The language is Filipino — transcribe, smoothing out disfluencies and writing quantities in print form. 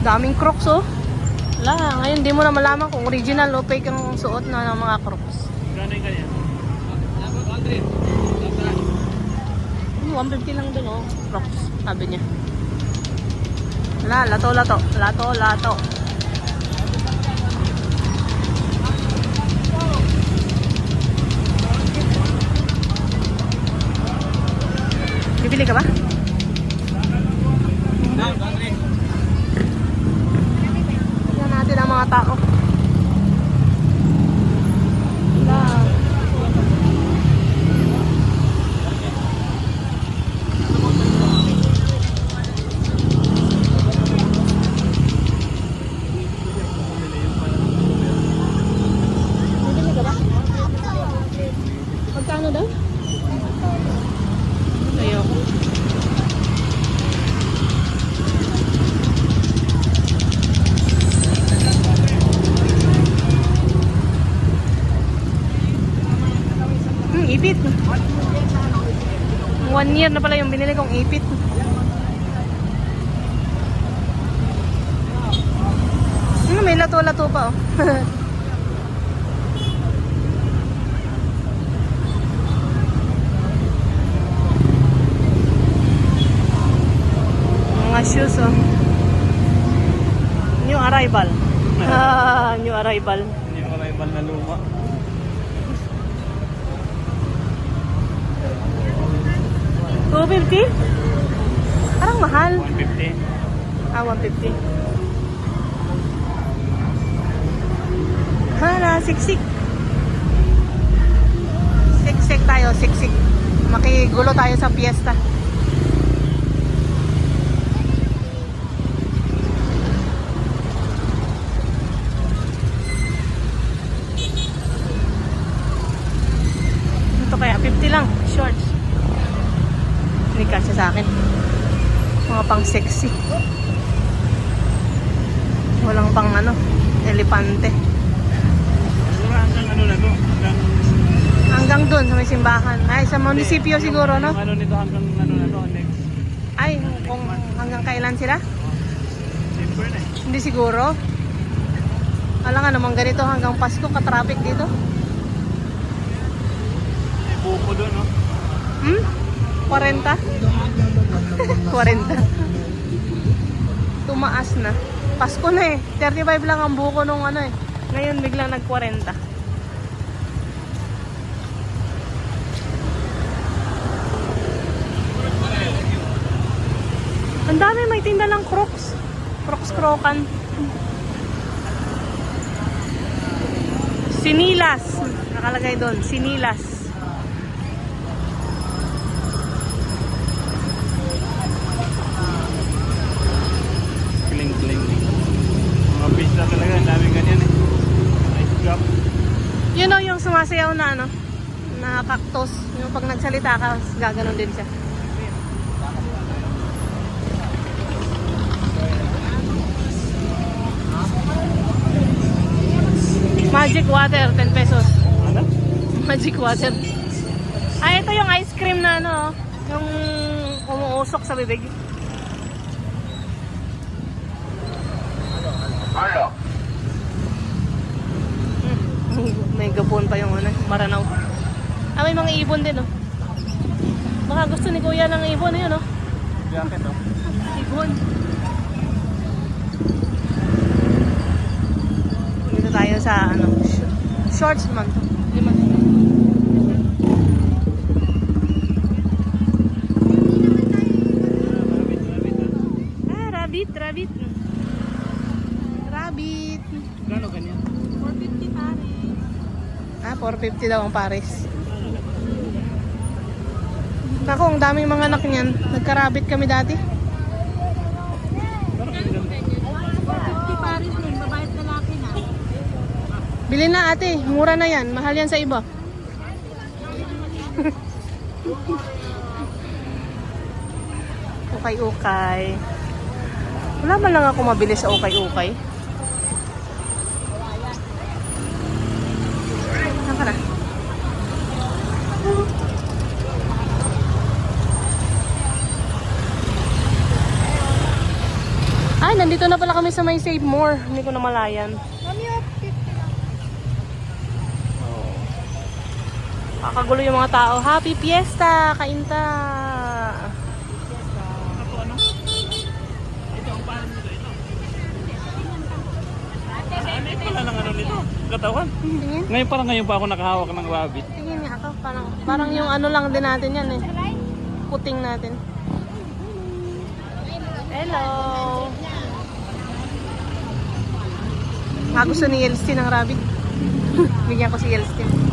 Daming Crocs oh. Wala, ngayon di mo na malaman kung original o fake ang suot na ng mga Crocs. Gano'y ganyan? 150 lang dun oh, Crocs, sabi niya. Wala, lato. Bibili ka ba? Tignan natin ang mga tao. Wala. Bibili ka ba? Magkano daw? Ayoko. Ipit. 1 year na pala yung binili kong ipit. May lato-lato pa oh. Mga shoes oh. New arrival. New arrival. New arrival na luma. $250? Parang mahal. 150. 150. Hala, siksik. Siksik tayo, siksik. Makigulo tayo sa piyesta. Ito kaya, 50 lang, shorts. Hindi kasya sa akin. Mga pang sexy. Walang pang ano, elepante. Siguro hanggang ano na to? Hanggang dun sa may simbahan. Ay, sa munisipyo siguro, no? Yung ano nito hanggang ano na to? Next. Ay, kung hanggang kailan sila? December na eh. Hindi siguro. Alam nga naman ganito hanggang Pasko ka-traffic dito. May buko doon, no? 40? 40. Tumaas na. Pasko na eh. 35 lang ang buko nung ano eh. Ngayon biglang nag-40. Ang dami, may tinda lang Crocs. Crocs-crocan. Sinilas. Nakalagay doon, sinilas. Kling-kling. Mga pista talaga, ang daming ganyan eh. Nice job. Yun o, yung sumasayaw na ano, na cactus. Yung pag nagsalita ka, gaganon din siya. Magic water, 10 pesos. Ano? Magic water. Ah, ito yung ice cream na ano, yung umuusok sa bibig. May gapon pa yung ano, maranaw. Ah, may mga ibon din, oh. Baka gusto ni Kuya ng ibon, yun, oh. Jacket, oh. Ibon. Dito tayo sa, ano, shorts naman. Lima. Ah, rabbit. Rabbit. Gano'n ganyan? 450 pares. Ah, 450 daw ang pares. Ako, ang daming mga anak niyan. Nagkarabit kami dati. 50 pares nun, babayad lalaki na. Bili na ate, mura na yan. Mahal yan sa iba. Ukay-ukay. Wala man lang ako mabili sa ukay-ukay. Saan ka na? Ay, nandito na pala kami sa may Save More. Hindi ko na malayan. Mami, 50 lang. Kakagulo yung mga tao. Happy Fiesta! Kainta! Ito ano? Ito ang parang nito ito. Ano pala ng ano nito? Katawan. Tingin? Ngayon pa ako nakahawak ng rabbit. Tingin niya ako. Parang yung ano lang din natin yan eh. Puting natin. Hello! Gusto ni Yelstin ng rabbit. Bigyan ko si Yelstin.